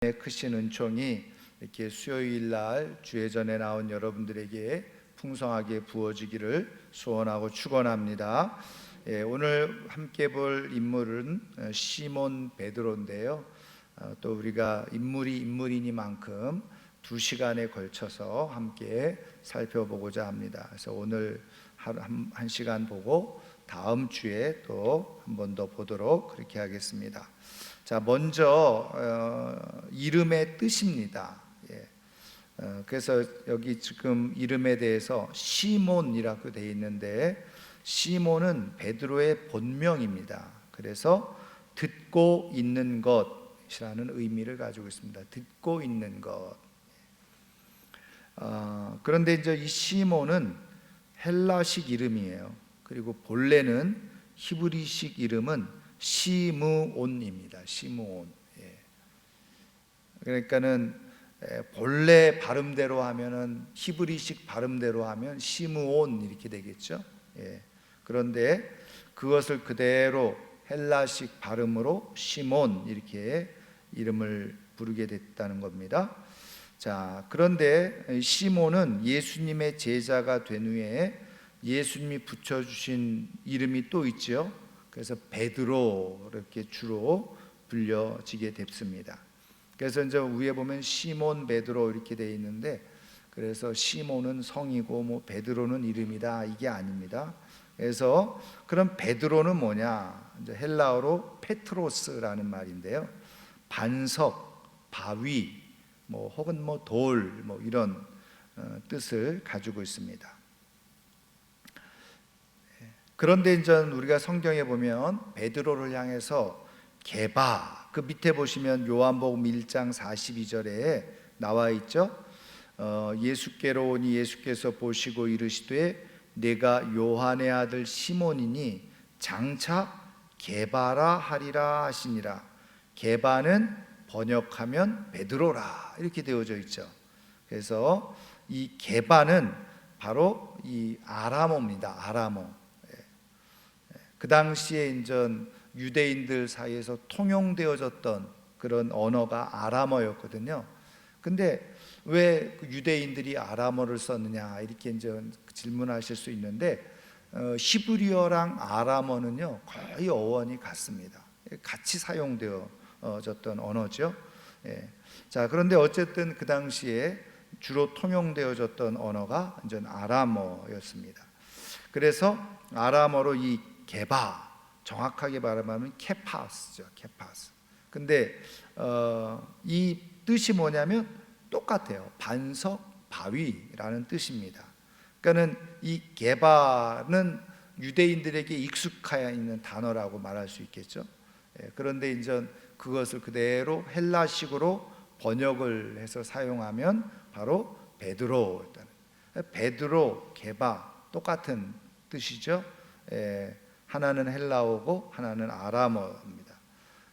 크신 은총이 이렇게 수요일 날 주회전에 나온 여러분들에게 풍성하게 부어지기를 소원하고 축원합니다. 오늘 함께 볼 인물은 시몬 베드로인데요. 또 우리가 인물이니만큼 2시간에 걸쳐서 함께 살펴보고자 합니다. 그래서 오늘 한 시간 보고 다음 주에 또 한 번 더 보도록 그렇게 하겠습니다. 자, 먼저 이름의 뜻입니다. 그래서 여기 지금 이름에 대해서 시몬이라고 되어 있는데, 시몬은 베드로의 본명입니다. 그래서 듣고 있는 것이라는 의미를 가지고 있습니다. 듣고 있는 것. 그런데 이제 이 시몬은 헬라식 이름이에요. 그리고 본래는 히브리식 이름은 시므온입니다. 시므온. 그러니까는 본래 발음대로 하면은, 히브리식 발음대로 하면 시므온 이렇게 되겠죠. 그런데 그것을 그대로 헬라식 발음으로 시몬 이렇게 이름을 부르게 됐다는 겁니다. 자, 그런데 시몬은 예수님의 제자가 된 후에 예수님이 붙여주신 이름이 또 있죠. 그래서 베드로 이렇게 주로 불려지게 됐습니다. 그래서 이제 위에 보면 시몬 베드로 이렇게 되어 있는데, 그래서 시몬은 성이고 뭐 베드로는 이름이다, 이게 아닙니다. 그래서 그럼 베드로는 뭐냐? 이제 헬라어로 페트로스라는 말인데요. 반석, 바위, 뭐 혹은 뭐 돌, 뭐 이런 뜻을 가지고 있습니다. 그런데 이제 우리가 성경에 보면 베드로를 향해서 게바, 그 밑에 보시면 요한복음 1장 42절에 나와 있죠. 예수께로 오니 예수께서 보시고 이르시되 내가 요한의 아들 시몬이니 장차 게바라 하리라 하시니라. 게바는 번역하면 베드로라 이렇게 되어져 있죠. 그래서 이 게바는 바로 이 아람어입니다. 아람어. 그 당시에 인전 유대인들 사이에서 통용되어졌던 그런 언어가 아람어였거든요. 근데 왜 유대인들이 아람어를 썼느냐 이렇게 이제 질문하실 수 있는데, 히브리어랑 아람어는요 거의 어원이 같습니다. 같이 사용되어졌던 언어죠. 자, 그런데 어쨌든 그 당시에 주로 통용되어졌던 언어가 이제 아람어였습니다. 그래서 아람어로 이 게바, 정확하게 말하면 케파스죠. 케파스. 근데 이 뜻이 뭐냐면 똑같아요. 반석, 바위라는 뜻입니다. 그러니까는 이 게바는 유대인들에게 익숙하여 있는 단어라고 말할 수 있겠죠. 그런데 이제 그것을 그대로 헬라식으로 번역을 해서 사용하면 바로 베드로. 베드로, 게바 똑같은 뜻이죠. 하나는 헬라어고 하나는 아람어입니다.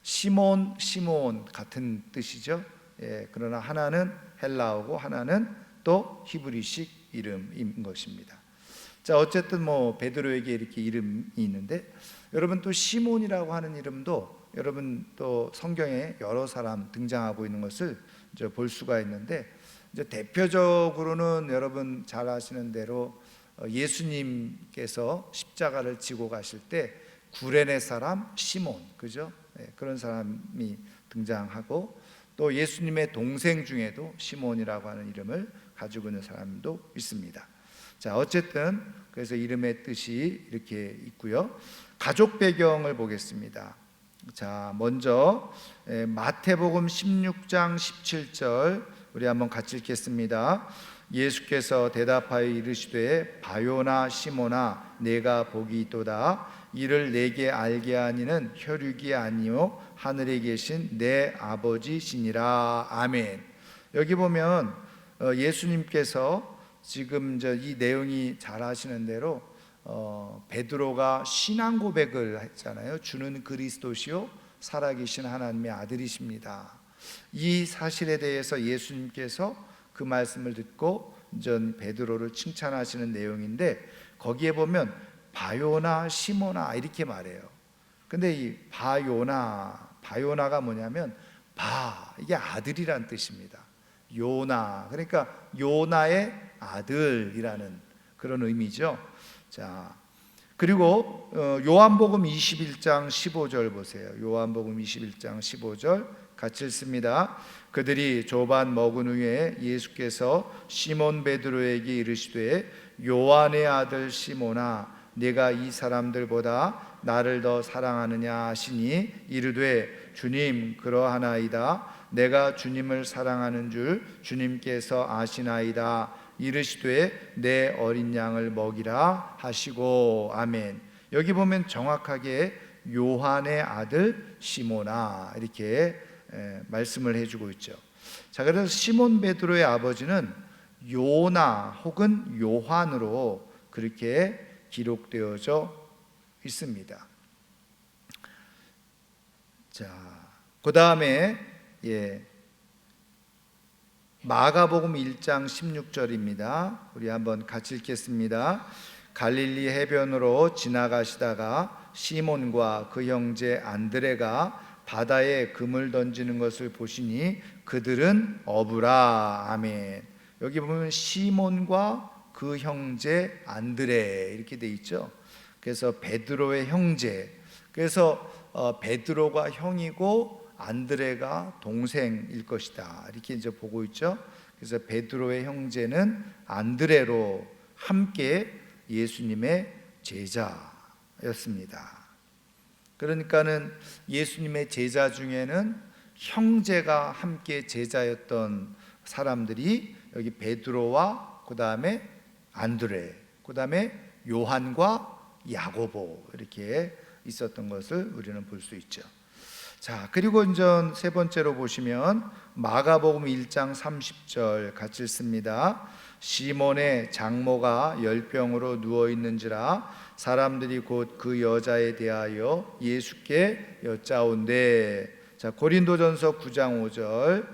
시몬 같은 뜻이죠. 그러나 하나는 헬라어고 하나는 또 히브리식 이름인 것입니다. 자, 어쨌든 뭐 베드로에게 이렇게 이름이 있는데, 여러분 또 시몬이라고 하는 이름도 여러분 또 성경에 여러 사람 등장하고 있는 것을 이제 볼 수가 있는데, 이제 대표적으로는 여러분 잘 아시는 대로 예수님께서 십자가를 지고 가실 때 구레네 사람 시몬, 그죠? 그런 사람이 등장하고, 또 예수님의 동생 중에도 시몬이라고 하는 이름을 가지고 있는 사람도 있습니다. 자, 어쨌든 그래서 이름의 뜻이 이렇게 있고요. 가족 배경을 보겠습니다. 자, 먼저 마태복음 16장 17절 우리 한번 같이 읽겠습니다. 예수께서 대답하여 이르시되 바요나 시몬아 내가 복이 있도다. 이를 내게 알게 하니는 혈육이 아니요 하늘에 계신 내 아버지시니라. 아멘. 여기 보면 예수님께서 지금 이 내용이 잘 아시는 대로 베드로가 신앙 고백을 했잖아요. 주는 그리스도시요 살아계신 하나님의 아들이십니다. 이 사실에 대해서 예수님께서 그 말씀을 듣고 전 베드로를 칭찬하시는 내용인데, 거기에 보면 바요나 시모나 이렇게 말해요. 근데 이 바요나가 뭐냐면 봐, 이게 아들이란 뜻입니다. 요나, 그러니까 요나의 아들이라는 그런 의미죠. 자, 그리고 요한복음 21장 15절 보세요. 요한복음 21장 15절 같이 읽습니다. 그들이 조반 먹은 후에 예수께서 시몬 베드로에게 이르시되 요한의 아들 시몬아, 네가 이 사람들보다 나를 더 사랑하느냐 하시니 이르되 주님, 그러하나이다. 내가 주님을 사랑하는 줄 주님께서 아시나이다. 이르시되 내 어린 양을 먹이라 하시고. 아멘. 여기 보면 정확하게 요한의 아들 시몬아 이렇게 말씀을 해주고 있죠. 자, 그래서 시몬 베드로의 아버지는 요나 혹은 요한으로 그렇게 기록되어져 있습니다. 자, 그 다음에 마가복음 1장 16절입니다. 우리 한번 같이 읽겠습니다. 갈릴리 해변으로 지나가시다가 시몬과 그 형제 안드레가 바다에 금을 던지는 것을 보시니 그들은 어부라. 아멘. 여기 보면 시몬과 그 형제 안드레 이렇게 돼 있죠. 그래서 베드로의 형제, 그래서 베드로가 형이고 안드레가 동생일 것이다 이렇게 이제 보고 있죠. 그래서 베드로의 형제는 안드레로 함께 예수님의 제자였습니다. 그러니까는 예수님의 제자 중에는 형제가 함께 제자였던 사람들이 여기 베드로와 그 다음에 안드레, 그 다음에 요한과 야고보 이렇게 있었던 것을 우리는 볼 수 있죠. 자, 그리고 이제 세 번째로 보시면 마가복음 1장 30절 같이 읽습니다. 시몬의 장모가 열병으로 누워 있는지라 사람들이 곧 그 여자에 대하여 예수께 여짜온대. 자, 고린도전서 9장 5절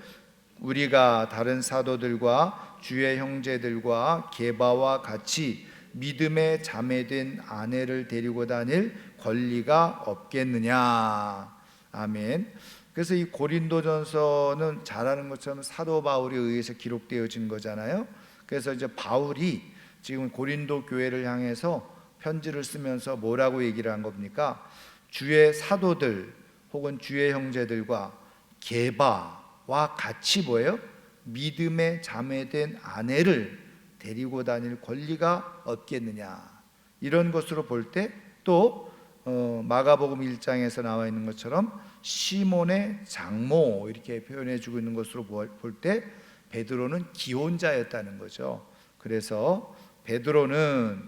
우리가 다른 사도들과 주의 형제들과 게바와 같이 믿음의 자매된 아내를 데리고 다닐 권리가 없겠느냐. 아멘. 그래서 이 고린도전서는 잘 아는 것처럼 사도 바울에 의해서 기록되어진 거잖아요. 그래서 이제 바울이 지금 고린도 교회를 향해서 편지를 쓰면서 뭐라고 얘기를 한 겁니까? 주의 사도들 혹은 주의 형제들과 게바와 같이 뭐예요? 믿음의 자매된 아내를 데리고 다닐 권리가 없겠느냐. 이런 것으로 볼 때 또 마가복음 1장에서 나와 있는 것처럼 시몬의 장모 이렇게 표현해 주고 있는 것으로 볼 때 베드로는 기혼자였다는 거죠. 그래서 베드로는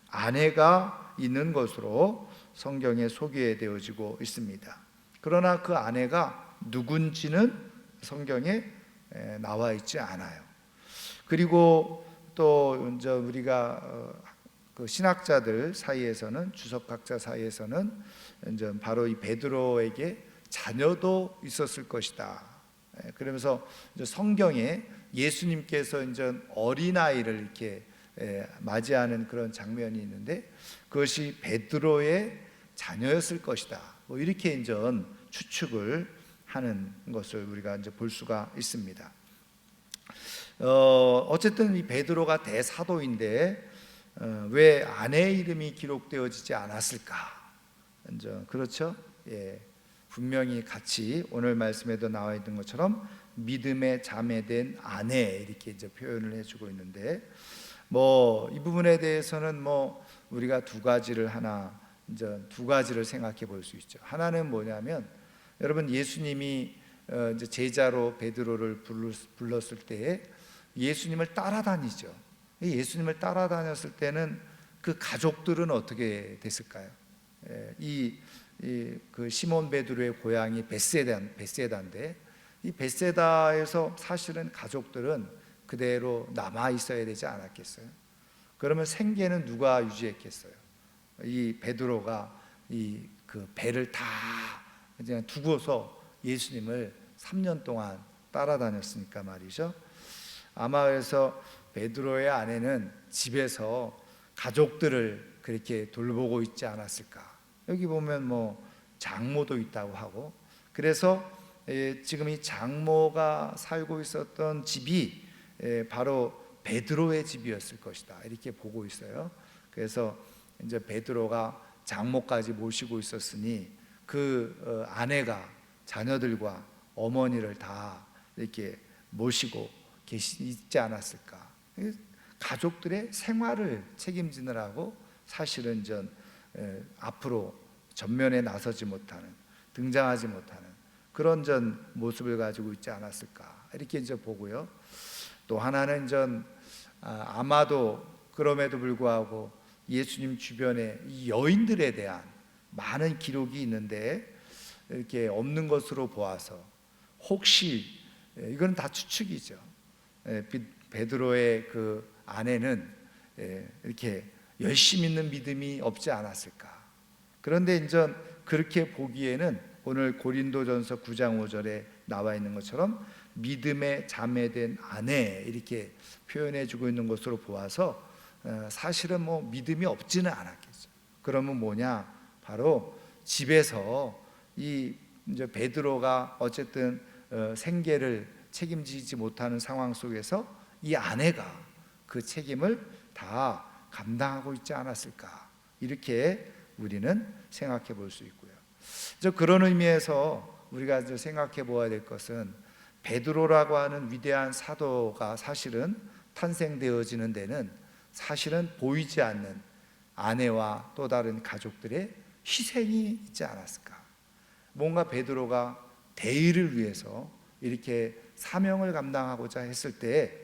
아내가 있는 것으로 성경에 소개되어지고 있습니다. 그러나 그 아내가 누군지는 성경에 나와 있지 않아요. 그리고 또 이제 우리가 그 신학자들 사이에서는, 주석학자 사이에서는 이제 바로 이 베드로에게 자녀도 있었을 것이다. 그러면서 이제 성경에 예수님께서 이제 어린아이를 이렇게 맞이하는 그런 장면이 있는데 그것이 베드로의 자녀였을 것이다. 뭐 이렇게 이제 추측을 하는 것을 우리가 이제 볼 수가 있습니다. 어쨌든 이 베드로가 대사도인데 왜 아내의 이름이 기록되어지지 않았을까? 이제 그렇죠? 예, 분명히 같이 오늘 말씀에도 나와 있는 것처럼 믿음의 자매된 아내 이렇게 이제 표현을 해주고 있는데 뭐 이 부분에 대해서는 뭐 우리가 두 가지를 생각해 볼 수 있죠. 하나는 뭐냐면 여러분 예수님이 이제 제자로 베드로를 불렀을 때 예수님을 따라다니죠. 예수님을 따라다녔을 때는 그 가족들은 어떻게 됐을까요? 그 시몬 베드로의 고향이 벳세다인데 이 벳세다에서 사실은 가족들은 그대로 남아 있어야 되지 않았겠어요? 그러면 생계는 누가 유지했겠어요? 이 베드로가 그 배를 다 그냥 두고서 예수님을 3년 동안 따라다녔으니까 말이죠. 아마 그래서 베드로의 아내는 집에서 가족들을 그렇게 돌보고 있지 않았을까. 여기 보면 뭐 장모도 있다고 하고 그래서 지금 이 장모가 살고 있었던 집이 바로 베드로의 집이었을 것이다, 이렇게 보고 있어요. 그래서 이제 베드로가 장모까지 모시고 있었으니 그 아내가 자녀들과 어머니를 다 이렇게 모시고 있지 않았을까. 가족들의 생활을 책임지느라고 사실은 앞으로 전면에 나서지 못하는, 등장하지 못하는 그런 모습을 가지고 있지 않았을까, 이렇게 보고요. 또 하나는 아마도 그럼에도 불구하고 예수님 주변에 이 여인들에 대한 많은 기록이 있는데 이렇게 없는 것으로 보아서 혹시, 이건 다 추측이죠, 베드로의 그 아내는 이렇게 열심 있는 믿음이 없지 않았을까. 그런데 그렇게 보기에는 오늘 고린도전서 9장 5절에 나와 있는 것처럼 믿음에 자매된 아내, 이렇게 표현해 주고 있는 것으로 보아서 사실은 믿음이 없지는 않았겠죠. 그러면 뭐냐, 바로 집에서 이 베드로가 어쨌든 생계를 책임지지 못하는 상황 속에서 이 아내가 그 책임을 다 감당하고 있지 않았을까, 이렇게 우리는 생각해 볼 수 있고요. 그런 의미에서 우리가 생각해 보아야 될 것은 베드로라고 하는 위대한 사도가 사실은 탄생되어지는 데는 사실은 보이지 않는 아내와 또 다른 가족들의 희생이 있지 않았을까. 뭔가 베드로가 대의를 위해서 이렇게 사명을 감당하고자 했을 때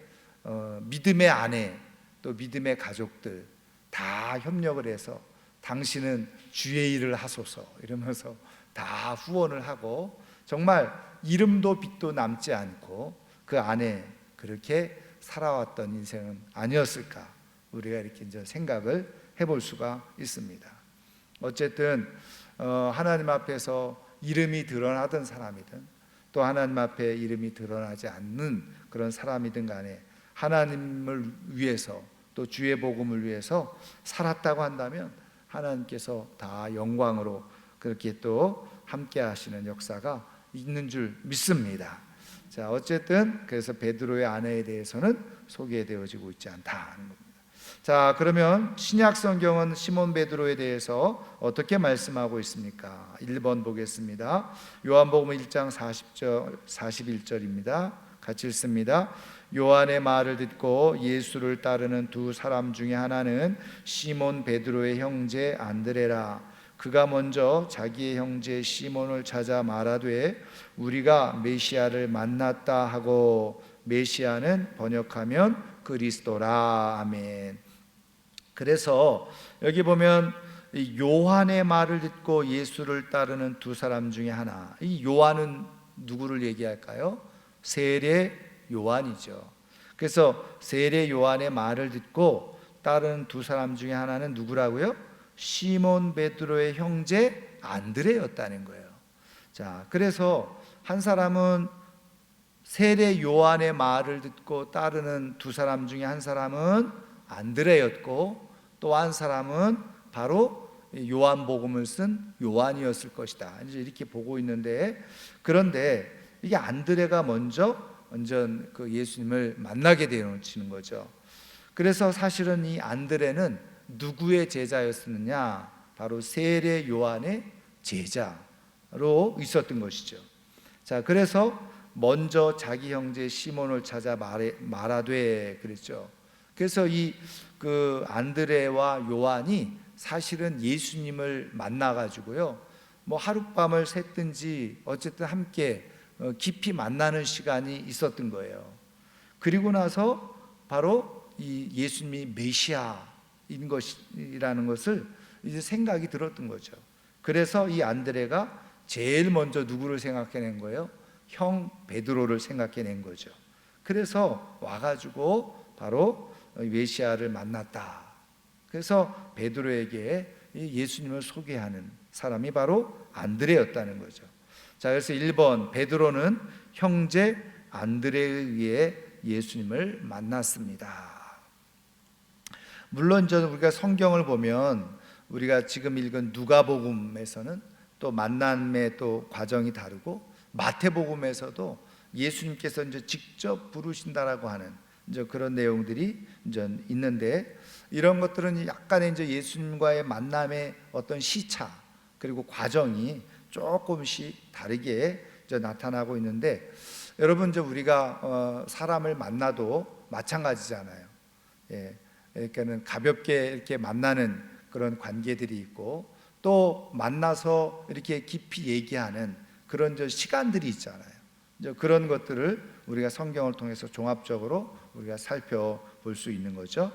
믿음의 아내 또 믿음의 가족들 다 협력을 해서 당신은 주의 일을 하소서 이러면서 다 후원을 하고 정말 이름도 빛도 남지 않고 그 안에 그렇게 살아왔던 인생은 아니었을까, 우리가 이렇게 생각을 해볼 수가 있습니다. 어쨌든 하나님 앞에서 이름이 드러나던 사람이든 또 하나님 앞에 이름이 드러나지 않는 그런 사람이든 간에 하나님을 위해서 또 주의 복음을 위해서 살았다고 한다면 하나님께서 다 영광으로 그렇게 또 함께 하시는 역사가 있는 줄 믿습니다. 자, 어쨌든 그래서 베드로의 아내에 대해서는 소개되어지고 있지 않다는 겁니다. 자, 그러면 신약 성경은 시몬 베드로에 대해서 어떻게 말씀하고 있습니까? 1번 보겠습니다. 요한복음 1장 40절 41절입니다. 같이 읽습니다. 요한의 말을 듣고 예수를 따르는 두 사람 중에 하나는 시몬 베드로의 형제 안드레라. 그가 먼저 자기의 형제 시몬을 찾아 말하되 우리가 메시아를 만났다 하고, 메시아는 번역하면 그리스도라. 아멘. 그래서 여기 보면 요한의 말을 듣고 예수를 따르는 두 사람 중에 하나, 이 요한은 누구를 얘기할까요? 세례 요한이죠. 그래서 세례 요한의 말을 듣고 따르는 두 사람 중에 하나는 누구라고요? 시몬 베드로의 형제 안드레였다는 거예요. 자, 그래서 한 사람은 세례 요한의 말을 듣고 따르는 두 사람 중에 한 사람은 안드레였고 또 한 사람은 바로 요한복음을 쓴 요한이었을 것이다, 이제 이렇게 보고 있는데, 그런데 이게 안드레가 먼저 완전 그 예수님을 만나게 되는 거죠. 그래서 사실은 이 안드레는 누구의 제자였느냐? 바로 세례 요한의 제자로 있었던 것이죠. 자, 그래서 먼저 자기 형제 시몬을 찾아 말하되 그랬죠. 그래서 그 안드레와 요한이 사실은 예수님을 만나가지고요, 하룻밤을 샜든지 어쨌든 함께 깊이 만나는 시간이 있었던 거예요. 그리고 나서 바로 이 예수님이 메시아인 것이라는 것을 이제 생각이 들었던 거죠. 그래서 이 안드레가 제일 먼저 누구를 생각해낸 거예요? 형 베드로를 생각해낸 거죠. 그래서 와가지고 바로 메시아를 만났다. 그래서 베드로에게 예수님을 소개하는 사람이 바로 안드레였다는 거죠. 자, 그래서 1번 베드로는 형제 안드레에 의해 예수님을 만났습니다. 물론 우리가 성경을 보면 우리가 지금 읽은 누가복음에서는 또 만남의 또 과정이 다르고 마태복음에서도 예수님께서 이제 직접 부르신다라고 하는 이제 그런 내용들이 이제 있는데, 이런 것들은 약간의 이제 예수님과의 만남의 어떤 시차 그리고 과정이 조금씩 다르게 이제 나타나고 있는데, 여러분 이제 우리가 사람을 만나도 마찬가지잖아요. 예, 그러니까는 가볍게 이렇게 만나는 그런 관계들이 있고, 또 만나서 이렇게 깊이 얘기하는 그런 저 시간들이 있잖아요. 이제 그런 것들을 우리가 성경을 통해서 종합적으로 우리가 살펴볼 수 있는 거죠.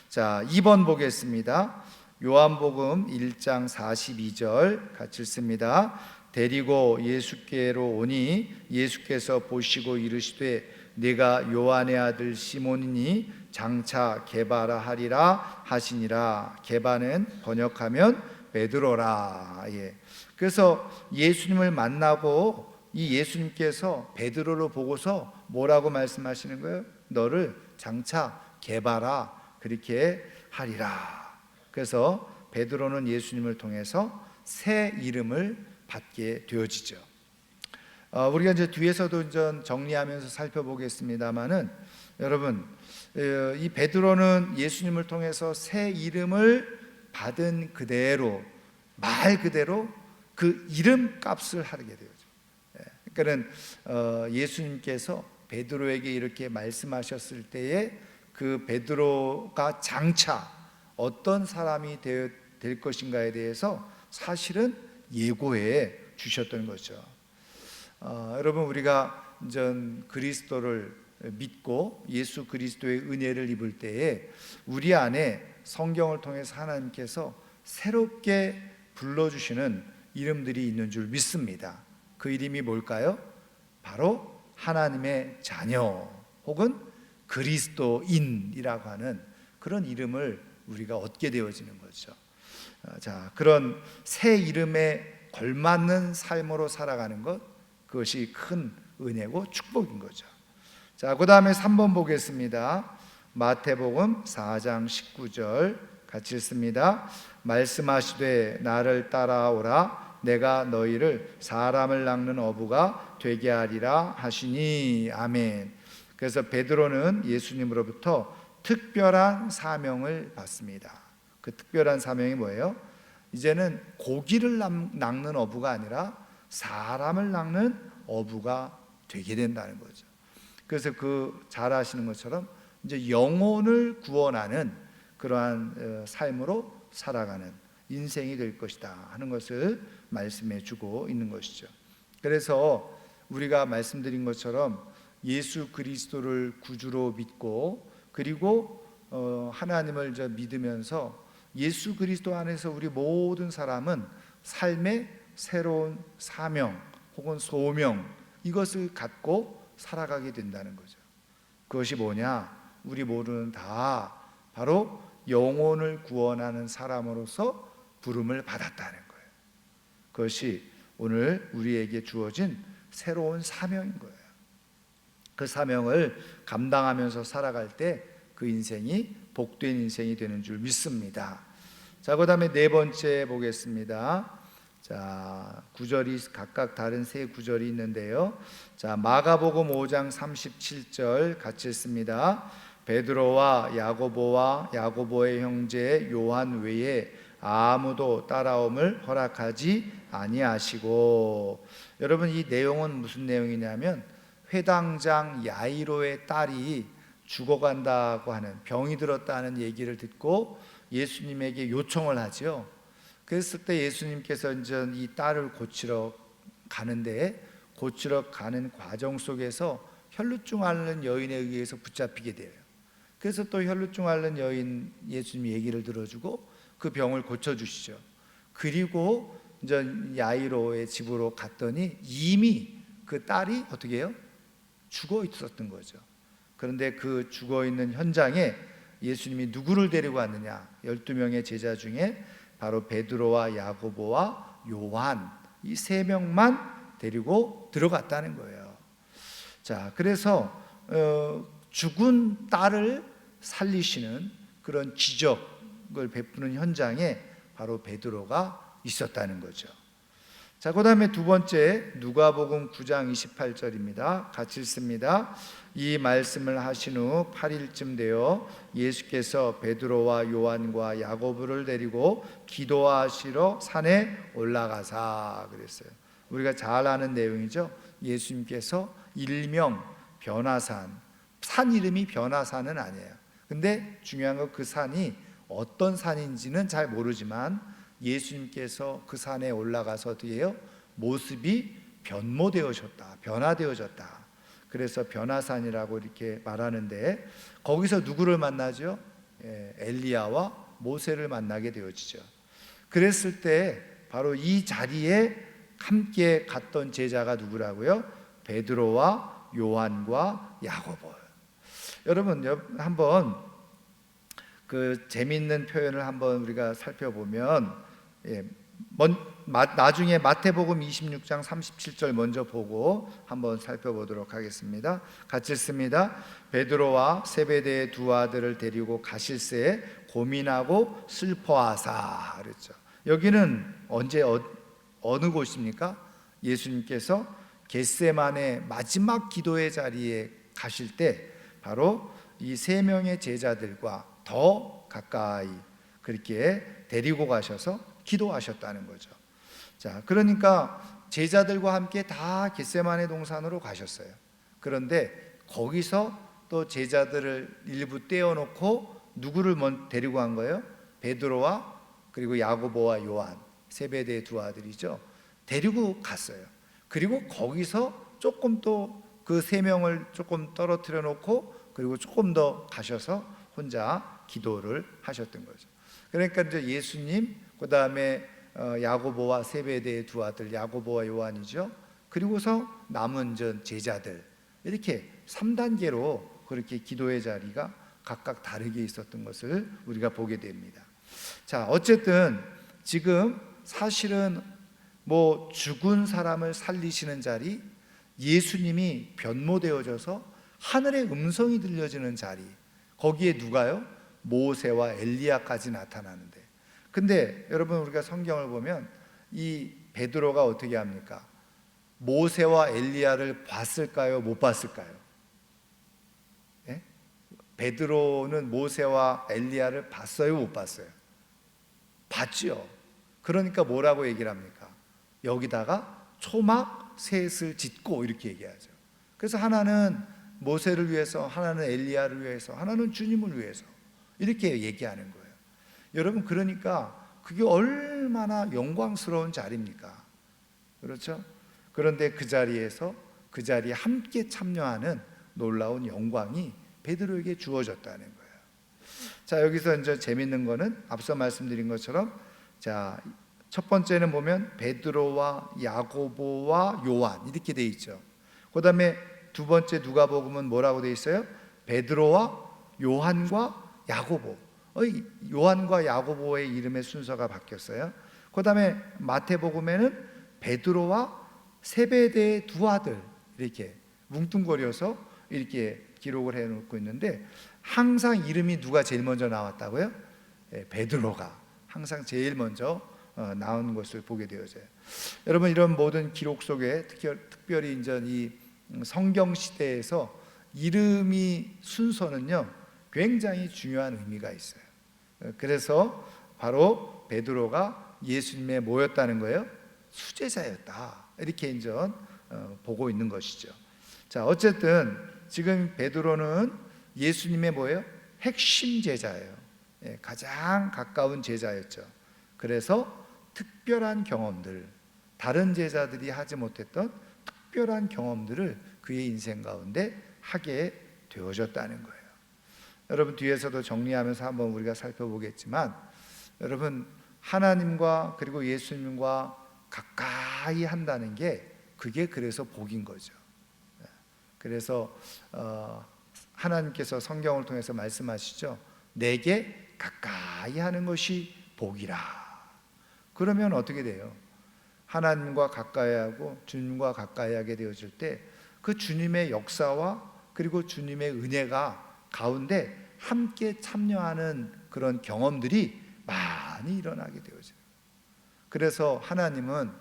자, 2번 보겠습니다. 요한복음 1장 42절 같이 읽습니다. 데리고 예수께로 오니 예수께서 보시고 이르시되 네가 요한의 아들 시몬이니 장차 게바라 하리라 하시니라. 게바는 번역하면 베드로라. 예. 그래서 예수님을 만나고 이 예수님께서 베드로를 보고서 뭐라고 말씀하시는 거예요? 너를 장차 게바라 그렇게 하리라. 그래서 베드로는 예수님을 통해서 새 이름을 받게 되어지죠. 우리가 이제 뒤에서도 이제 정리하면서 살펴보겠습니다만은, 여러분 이 베드로는 예수님을 통해서 새 이름을 받은 그대로, 말 그대로 그 이름값을 하게 되죠. 그러니까는 예수님께서 베드로에게 이렇게 말씀하셨을 때에 그 베드로가 장차 어떤 사람이 될 것인가에 대해서 사실은 예고해 주셨던 거죠. 여러분 우리가 전 그리스도를 믿고 예수 그리스도의 은혜를 입을 때에 우리 안에 성경을 통해서 하나님께서 새롭게 불러주시는 이름들이 있는 줄 믿습니다. 그 이름이 뭘까요? 바로 하나님의 자녀 혹은 그리스도인이라고 하는 그런 이름을 우리가 얻게 되어지는 거죠. 자, 그런 새 이름에 걸맞는 삶으로 살아가는 것, 그것이 큰 은혜고 축복인 거죠. 자, 그 다음에 3번 보겠습니다. 마태복음 4장 19절 같이 읽습니다. 말씀하시되 나를 따라오라 내가 너희를 사람을 낚는 어부가 되게 하리라 하시니. 아멘. 그래서 베드로는 예수님으로부터 특별한 사명을 받습니다. 그 특별한 사명이 뭐예요? 이제는 고기를 낚는 어부가 아니라 사람을 낚는 어부가 되게 된다는 거죠. 그래서 그 잘 아시는 것처럼 이제 영혼을 구원하는 그러한 삶으로 살아가는 인생이 될 것이다 하는 것을 말씀해 주고 있는 것이죠. 그래서 우리가 말씀드린 것처럼 예수 그리스도를 구주로 믿고, 그리고 하나님을 믿으면서 예수 그리스도 안에서 우리 모든 사람은 삶의 새로운 사명 혹은 소명, 이것을 갖고 살아가게 된다는 거죠. 그것이 뭐냐? 우리 모두는 다 바로 영혼을 구원하는 사람으로서 부름을 받았다는 거예요. 그것이 오늘 우리에게 주어진 새로운 사명인 거예요. 그 사명을 감당하면서 살아갈 때 그 인생이 복된 인생이 되는 줄 믿습니다. 자, 그 다음에 네 번째 보겠습니다. 자, 구절이 각각 다른 세 구절이 있는데요. 자, 마가복음 5장 37절 같이 읽습니다. 베드로와 야고보와 야고보의 형제 요한 외에 아무도 따라옴을 허락하지 아니하시고. 여러분 이 내용은 무슨 내용이냐면, 회당장 야이로의 딸이 죽어간다고 하는, 병이 들었다는 얘기를 듣고 예수님에게 요청을 하죠. 그랬을 때 예수님께서 이제 이 딸을 고치러 가는데, 고치러 가는 과정 속에서 혈루증 앓는 여인에 의해서 붙잡히게 돼요. 그래서 또 혈루증 앓는 여인 예수님 얘기를 들어주고 그 병을 고쳐주시죠. 그리고 이제 야이로의 집으로 갔더니 이미 그 딸이 어떻게 해요? 죽어 있었던 거죠. 그런데 그 죽어 있는 현장에 예수님이 누구를 데리고 왔느냐? 12명의 제자 중에 바로 베드로와 야고보와 요한, 이 세 명만 데리고 들어갔다는 거예요. 자, 그래서 죽은 딸을 살리시는 그런 기적을 베푸는 현장에 바로 베드로가 있었다는 거죠. 자, 그 다음에 두 번째 누가복음 9장 28절입니다. 같이 읽습니다. 이 말씀을 하신 후 8일쯤 되어 예수께서 베드로와 요한과 야고보를 데리고 기도하시러 산에 올라가사 그랬어요. 우리가 잘 아는 내용이죠. 예수님께서 일명 변화산, 산 이름이 변화산은 아니에요. 근데 중요한 건 그 산이 어떤 산인지는 잘 모르지만 예수님께서 그 산에 올라가서 어떻게 해요? 모습이 변모되어졌다, 변화되어졌다. 그래서 변화산이라고 이렇게 말하는데, 거기서 누구를 만나죠? 엘리야와 모세를 만나게 되어지죠. 그랬을 때 바로 이 자리에 함께 갔던 제자가 누구라고요? 베드로와 요한과 야고보. 여러분 한번 그 재미있는 표현을 한번 우리가 살펴보면, 나중에 마태복음 26장 37절 먼저 보고 한번 살펴보도록 하겠습니다. 같이 읽습니다. 베드로와 세베대의 두 아들을 데리고 가실새에 고민하고 슬퍼하사 그랬죠. 여기는 언제 어느 곳입니까? 예수님께서 겟세마네 마지막 기도의 자리에 가실 때 바로 이 세 명의 제자들과 더 가까이 그렇게 데리고 가셔서 기도하셨다는 거죠. 자, 그러니까 제자들과 함께 다 겟세마네 동산으로 가셨어요. 그런데 거기서 또 제자들을 일부 떼어놓고 누구를 데리고 간 거예요? 베드로와 그리고 야고보와 요한, 세베대의 두 아들이죠. 데리고 갔어요. 그리고 거기서 조금 또 그 세 명을 조금 떨어뜨려 놓고 그리고 조금 더 가셔서 혼자 기도를 하셨던 거죠. 그러니까 이제 예수님, 그 다음에 야고보와 세베대의 두 아들 야고보와 요한이죠. 그리고서 남은 제자들, 이렇게 3단계로 그렇게 기도의 자리가 각각 다르게 있었던 것을 우리가 보게 됩니다. 자, 어쨌든 지금 사실은 뭐 죽은 사람을 살리시는 자리, 예수님이 변모되어져서 하늘의 음성이 들려지는 자리, 거기에 누가요? 모세와 엘리야까지 나타나는데, 근데 여러분 우리가 성경을 보면 이 베드로가 어떻게 합니까? 모세와 엘리야를 봤을까요? 못 봤을까요? 예? 베드로는 모세와 엘리야를 봤어요? 못 봤어요? 봤죠. 그러니까 뭐라고 얘기를 합니까? 여기다가 초막 셋을 짓고 이렇게 얘기하죠. 그래서 하나는 모세를 위해서, 하나는 엘리야를 위해서, 하나는 주님을 위해서 이렇게 얘기하는 거예요. 여러분, 그러니까 그게 얼마나 영광스러운 자리입니까? 그렇죠? 그런데 그 자리에 함께 참여하는 놀라운 영광이 베드로에게 주어졌다는 거예요. 자, 여기서 이제 재밌는 거는 앞서 말씀드린 것처럼, 자, 첫 번째는 보면 베드로와 야고보와 요한 이렇게 돼 있죠. 그 다음에 두 번째 누가복음은 뭐라고 돼 있어요? 베드로와 요한과 야고보. 요한과 야고보의 이름의 순서가 바뀌었어요. 그 다음에 마태복음에는 베드로와 세베대의 두 아들 이렇게 뭉뚱거려서 이렇게 기록을 해놓고 있는데, 항상 이름이 누가 제일 먼저 나왔다고요? 베드로가 항상 제일 먼저 나온 것을 보게 되어져요. 여러분, 이런 모든 기록 속에 특별히 이제 이 성경 시대에서 이름이 순서는요 굉장히 중요한 의미가 있어요. 그래서 바로 베드로가 예수님의 뭐였다는 거예요? 수제자였다, 이렇게 이제 보고 있는 것이죠. 자, 어쨌든 지금 베드로는 예수님의 뭐예요? 핵심 제자예요. 가장 가까운 제자였죠. 그래서 특별한 경험들, 다른 제자들이 하지 못했던 특별한 경험들을 그의 인생 가운데 하게 되어졌다는 거예요. 여러분, 뒤에서도 정리하면서 한번 우리가 살펴보겠지만, 여러분, 하나님과 그리고 예수님과 가까이 한다는 게 그게 그래서 복인 거죠. 그래서 하나님께서 성경을 통해서 말씀하시죠. 내게 가까이 하는 것이 복이라. 그러면 어떻게 돼요? 하나님과 가까이 하고 주님과 가까이 하게 되어질 때 그 주님의 역사와 그리고 주님의 은혜가 가운데 함께 참여하는 그런 경험들이 많이 일어나게 되어져요. 그래서 하나님은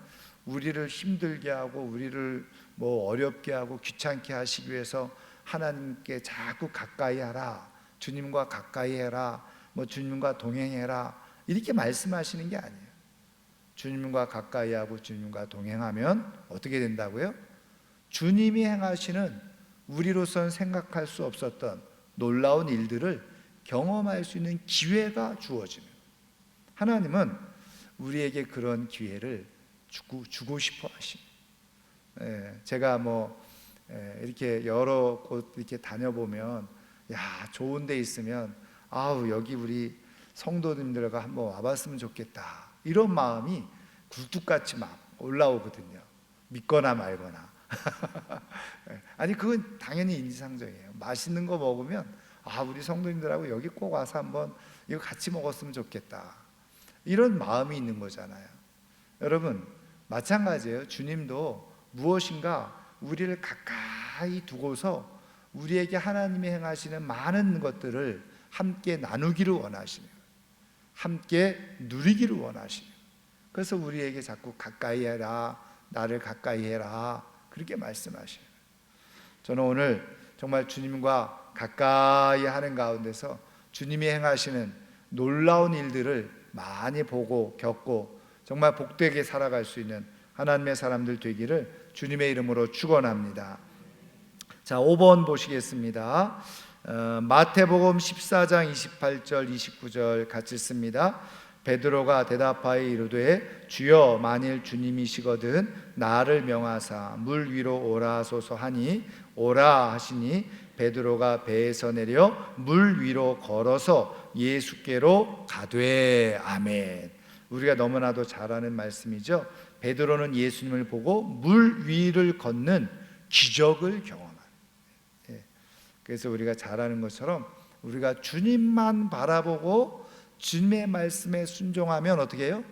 우리를 힘들게 하고 우리를 뭐 어렵게 하고 귀찮게 하시기 위해서 하나님께 자꾸 가까이 하라, 주님과 가까이 해라, 뭐 주님과 동행해라 이렇게 말씀하시는 게 아니에요. 주님과 가까이 하고 주님과 동행하면 어떻게 된다고요? 주님이 행하시는 우리로서는 생각할 수 없었던 놀라운 일들을 경험할 수 있는 기회가 주어지는, 하나님은 우리에게 그런 기회를 주고 싶어 하십니다. 제가 이렇게 여러 곳 이렇게 다녀보면, 야, 좋은 데 있으면 아우 여기 우리 성도님들과 한번 와봤으면 좋겠다 이런 마음이 굴뚝같이 막 올라오거든요. 믿거나 말거나. 아니 그건 당연히 인지상정이에요. 맛있는 거 먹으면 아 우리 성도님들하고 여기 꼭 와서 한번 이거 같이 먹었으면 좋겠다 이런 마음이 있는 거잖아요. 여러분 마찬가지예요. 주님도 무엇인가 우리를 가까이 두고서 우리에게 하나님이 행하시는 많은 것들을 함께 나누기를 원하시는, 함께 누리기를 원하시는, 그래서 우리에게 자꾸 가까이 해라, 나를 가까이 해라 그렇게 말씀하시는. 저는 오늘 정말 주님과 가까이 하는 가운데서 주님이 행하시는 놀라운 일들을 많이 보고 겪고 정말 복되게 살아갈 수 있는 하나님의 사람들 되기를 주님의 이름으로 축원합니다. 자, 5번 보시겠습니다. 마태복음 14장 28절 29절 같이 씁니다. 베드로가 대답하여 이르되 주여 만일 주님이시거든 나를 명하사 물 위로 오라 하소서 하니 오라 하시니 베드로가 배에서 내려 물 위로 걸어서 예수께로 가되. 아멘. 우리가 너무나도 잘 아는 말씀이죠. 베드로는 예수님을 보고 물 위를 걷는 기적을 경험한. 그래서 우리가 잘 아는 것처럼 우리가 주님만 바라보고 주님의 말씀에 순종하면 어떻게 해요?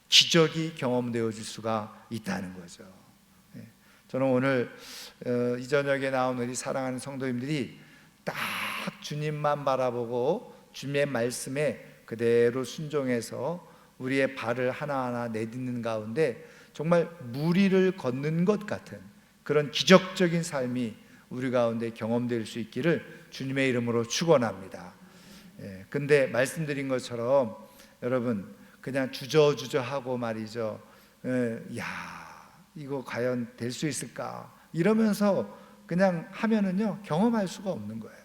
기적이 경험되어질 수가 있다는 거죠. 저는 오늘 이 저녁에 나온 우리 사랑하는 성도님들이 딱 주님만 바라보고 주님의 말씀에 그대로 순종해서 우리의 발을 하나하나 내딛는 가운데 정말 물 위를 걷는 것 같은 그런 기적적인 삶이 우리 가운데 경험될 수 있기를 주님의 이름으로 축원합니다. 근데 말씀드린 것처럼 여러분 그냥 주저하고 말이죠. 야 이거 과연 될 수 있을까 이러면서 그냥 하면은요 경험할 수가 없는 거예요.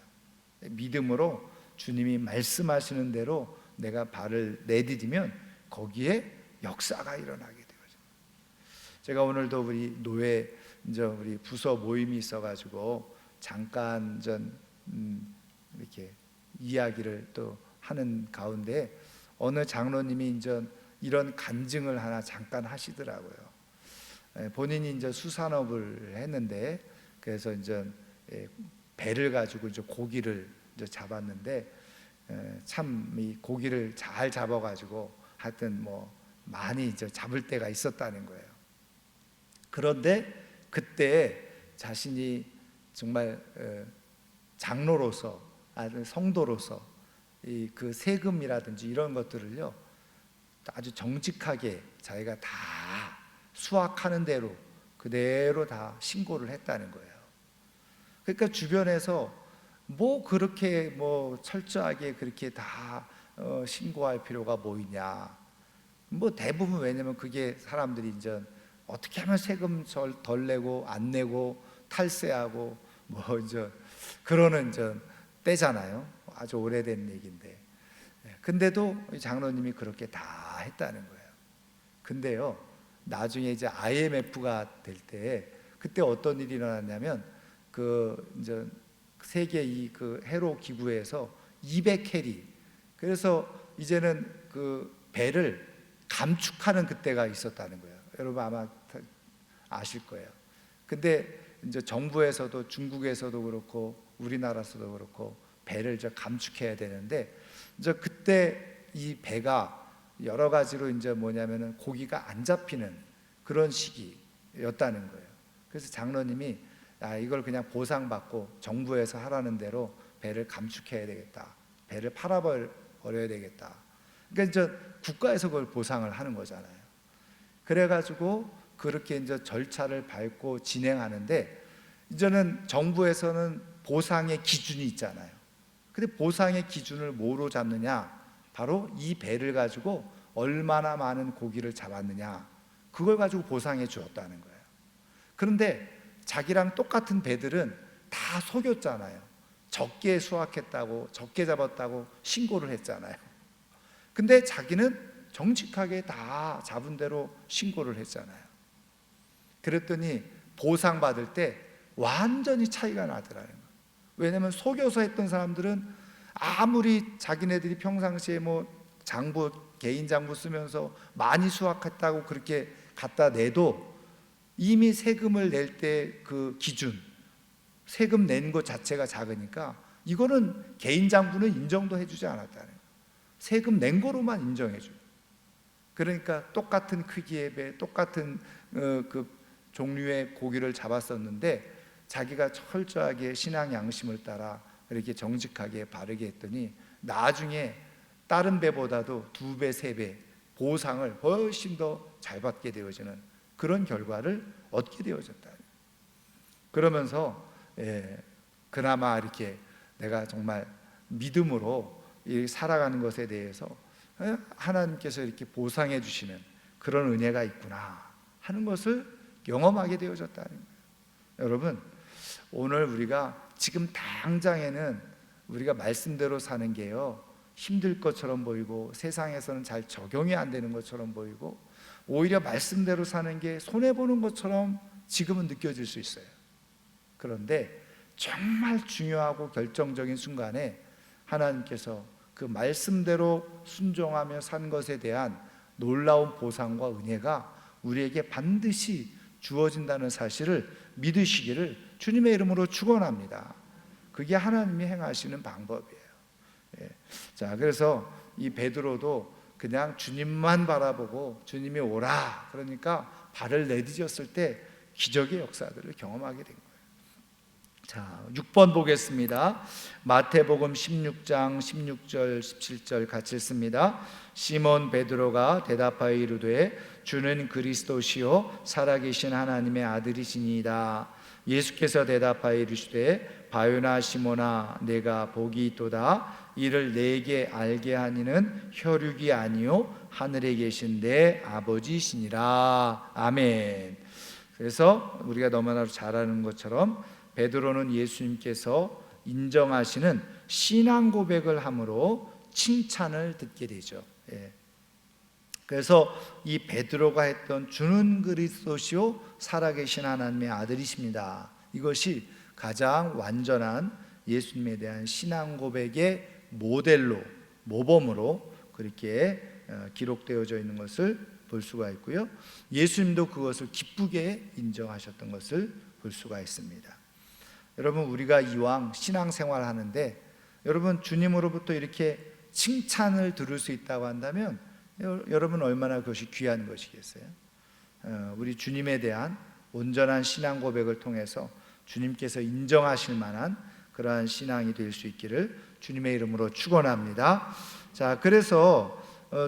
믿음으로 주님이 말씀하시는 대로 내가 발을 내디디면 거기에 역사가 일어나게 되거든요. 제가 오늘도 우리 노회 우리 부서 모임이 있어가지고 잠깐 이렇게 이야기를 또 하는 가운데 어느 장로님이 이런 간증을 하나 잠깐 하시더라고요. 본인이 수산업을 했는데 그래서 배를 가지고 고기를 잡았는데 참 이 고기를 잘 잡아가지고 하여튼 많이 잡을 때가 있었다는 거예요. 그런데 그때 자신이 정말 장로로서 성도로서 그 세금이라든지 이런 것들을요 아주 정직하게 자기가 다 수확하는 대로 그대로 다 신고를 했다는 거예요. 그러니까 주변에서 그렇게 철저하게 그렇게 다 신고할 필요가 뭐 있냐. 대부분 왜냐면 그게 사람들이 어떻게 하면 세금 덜 내고 안 내고 탈세하고 그러는 때잖아요. 아주 오래된 얘기인데. 근데도 장로님이 그렇게 다 했다는 거예요. 근데요, 나중에 IMF가 될 때 그때 어떤 일이 일어났냐면 세계 그 해로 기구에서 200캐리. 그래서 이제는 그 배를 감축하는 그때가 있었다는 거예요. 여러분 아마 아실 거예요. 근데 정부에서도 중국에서도 그렇고 우리나라에서도 그렇고 배를 감축해야 되는데 그때 이 배가 여러 가지로 뭐냐면은 고기가 안 잡히는 그런 시기였다는 거예요. 그래서 장로님이 이걸 그냥 보상받고 정부에서 하라는 대로 배를 감축해야 되겠다. 배를 팔아버려야 되겠다. 그러니까 국가에서 그걸 보상을 하는 거잖아요. 그래가지고 그렇게 이제 절차를 밟고 진행하는데, 이제는 정부에서는 보상의 기준이 있잖아요. 근데 보상의 기준을 뭐로 잡느냐? 바로 이 배를 가지고 얼마나 많은 고기를 잡았느냐, 그걸 가지고 보상해 주었다는 거예요. 그런데 자기랑 똑같은 배들은 다 속였잖아요. 적게 수확했다고, 적게 잡았다고 신고를 했잖아요. 근데 자기는 정직하게 다 잡은 대로 신고를 했잖아요. 그랬더니 보상받을 때 완전히 차이가 나더라는 거예요. 왜냐하면 속여서 했던 사람들은 아무리 자기네들이 평상시에 뭐 장부, 개인 장부 쓰면서 많이 수확했다고 그렇게 갖다 내도 이미 세금을 낼 때 그 기준, 세금 낸 것 자체가 작으니까 이거는 개인 장부는 인정도 해주지 않았다는 거예요. 세금 낸 거로만 인정해줘요. 그러니까 똑같은 크기의 배, 똑같은 그 종류의 고기를 잡았었는데 자기가 철저하게 신앙 양심을 따라 이렇게 정직하게 바르게 했더니 나중에 다른 배보다도 2배, 3배 보상을 훨씬 더 잘 받게 되어지는 그런 결과를 얻게 되어졌다. 그러면서 그나마 이렇게 내가 정말 믿음으로 살아가는 것에 대해서 하나님께서 이렇게 보상해 주시는 그런 은혜가 있구나 하는 것을 경험하게 되어졌다는 거예요. 여러분, 오늘 우리가 지금 당장에는 우리가 말씀대로 사는 게요, 힘들 것처럼 보이고 세상에서는 잘 적용이 안 되는 것처럼 보이고 오히려 말씀대로 사는 게 손해보는 것처럼 지금은 느껴질 수 있어요. 그런데 정말 중요하고 결정적인 순간에 하나님께서 그 말씀대로 순종하며 산 것에 대한 놀라운 보상과 은혜가 우리에게 반드시 주어진다는 사실을 믿으시기를 주님의 이름으로 축원합니다. 그게 하나님이 행하시는 방법이에요. 자, 그래서 이 베드로도 그냥 주님만 바라보고 주님이 오라 그러니까 발을 내디뎠을 때 기적의 역사들을 경험하게 된 거예요. 자, 6번 보겠습니다. 마태복음 16장 16절 17절 같이 읽습니다. 시몬 베드로가 대답하여 이르되 주는 그리스도시요 살아계신 하나님의 아들이시니이다. 예수께서 대답하여 이르시되 바요나 시몬아 내가 복이 있도다. 이를 내게 알게 하니는 혈육이 아니요 하늘에 계신 내 아버지시니라. 아멘. 그래서 우리가 너무나 잘 아는 것처럼 베드로는 예수님께서 인정하시는 신앙 고백을 함으로 칭찬을 듣게 되죠. 그래서 이 베드로가 했던 주는 그리스도시요 살아계신 하나님의 아들이십니다, 이것이 가장 완전한 예수님에 대한 신앙 고백의 모델로, 모범으로 그렇게 기록되어져 있는 것을 볼 수가 있고요, 예수님도 그것을 기쁘게 인정하셨던 것을 볼 수가 있습니다. 여러분, 우리가 이왕 신앙생활 하는데 여러분 주님으로부터 이렇게 칭찬을 들을 수 있다고 한다면 여러분 얼마나 그것이 귀한 것이겠어요? 우리 주님에 대한 온전한 신앙 고백을 통해서 주님께서 인정하실 만한 그러한 신앙이 될 수 있기를 주님의 이름으로 축원합니다. 자, 그래서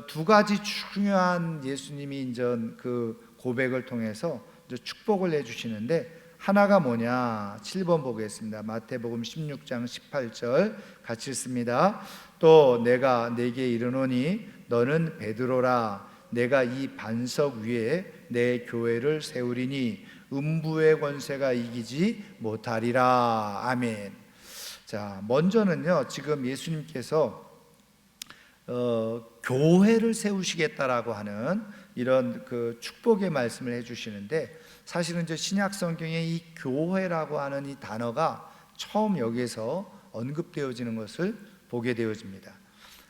두 가지 중요한 예수님이 인전 그 고백을 통해서 축복을 해주시는데 하나가 뭐냐? 7번 보겠습니다. 마태복음 16장 18절 같이 읽습니다. 또 내가 네게 이르노니 너는 베드로라. 내가 이 반석 위에 내 교회를 세우리니 음부의 권세가 이기지 못하리라. 아멘. 자, 먼저는요, 지금 예수님께서 교회를 세우시겠다라고 하는 이런 그 축복의 말씀을 해주시는데, 사실은 이제 신약 성경에 이 교회라고 하는 이 단어가 처음 여기에서 언급되어지는 것을 보게 되어집니다.